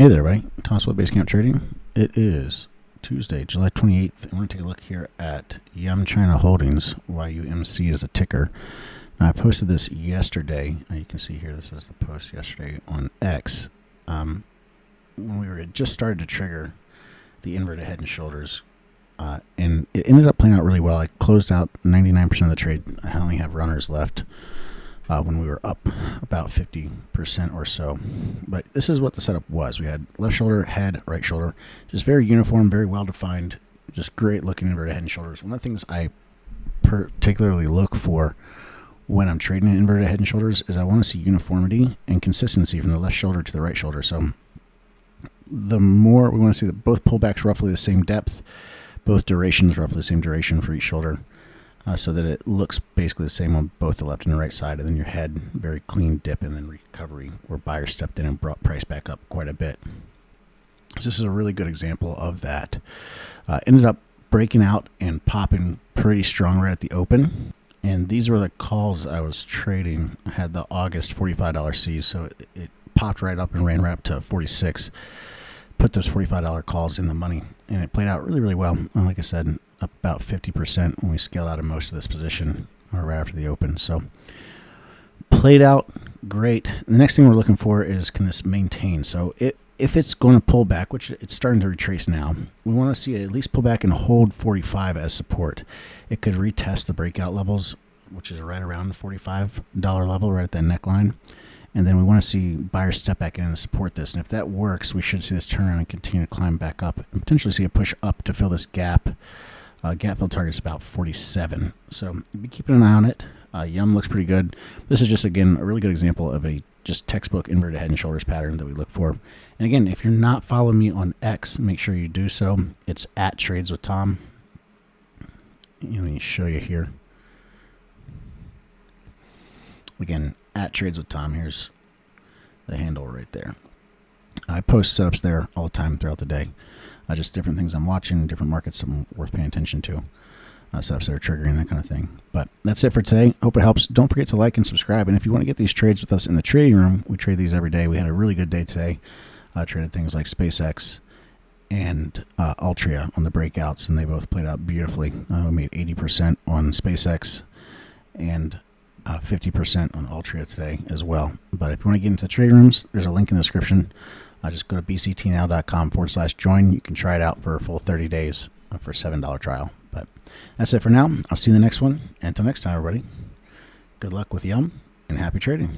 Hey there, everybody. Thomas with Basecamp Trading. It is Tuesday, July 28th, and we're going to take a look here at YUM China Holdings. YUMC is the ticker. Now, I posted this yesterday. You can see here, this is the post yesterday on X. When we were just started to trigger the inverted head and shoulders, and it ended up playing out really well. I closed out 99% of the trade. I only have runners left. When we were up about 50% or so. But this is what the setup was. We had left shoulder, head, right shoulder. Just very uniform, very well defined, just great looking inverted head and shoulders. One of the things I particularly look for when I'm trading in inverted head and shoulders is I want to see uniformity and consistency from the left shoulder to the right shoulder. So the more we want to see that both pullbacks roughly the same depth, both durations roughly the same duration for each shoulder. So that it looks basically the same on both the left and the right side, and then your head, very clean dip, and then recovery where buyer stepped in and brought price back up quite a bit. So this is a really good example of that. Ended up breaking out and popping pretty strong right at the open, and these were the calls I was trading. I had the August $45 Cs, so it popped right up and ran right up to 46. Put those $45 calls in the money, and it played out really, really well. And like I said, about 50% when we scaled out of most of this position right after the open. So played out great. The next thing we're looking for is, can this maintain? So if it's going to pull back, which it's starting to retrace now, we want to see it at least pull back and hold 45 as support. It could retest the breakout levels, which is right around the $45 level, right at that neckline. And then we want to see buyers step back in and support this. And if that works, we should see this turn around and continue to climb back up and potentially see a push up to fill this gap. Gap fill target is about 47. So be keeping an eye on it. YUM looks pretty good. This is just, again, a really good example of a just textbook inverted head and shoulders pattern that we look for. And again, if you're not following me on X, make sure you do so. It's at Trades with Tom. Let me show you here. Again, at Trades with Tom. Here's the handle right there. I post setups there all the time throughout the day. Just different things I'm watching, different markets I'm worth paying attention to. Setups that are triggering, that kind of thing. But that's it for today. Hope it helps. Don't forget to like and subscribe. And if you want to get these trades with us in the trading room, we trade these every day. We had a really good day today. Traded things like SpaceX and Altria on the breakouts, and they both played out beautifully. We made 80% on SpaceX and 50% on Altria today as well. But if you want to get into the trading rooms, there's a link in the description. Just go to bctnow.com/join. You can try it out for a full 30 days for a $7 trial. But that's it for now. I'll see you in the next one. And until next time, everybody, good luck with YUM and happy trading.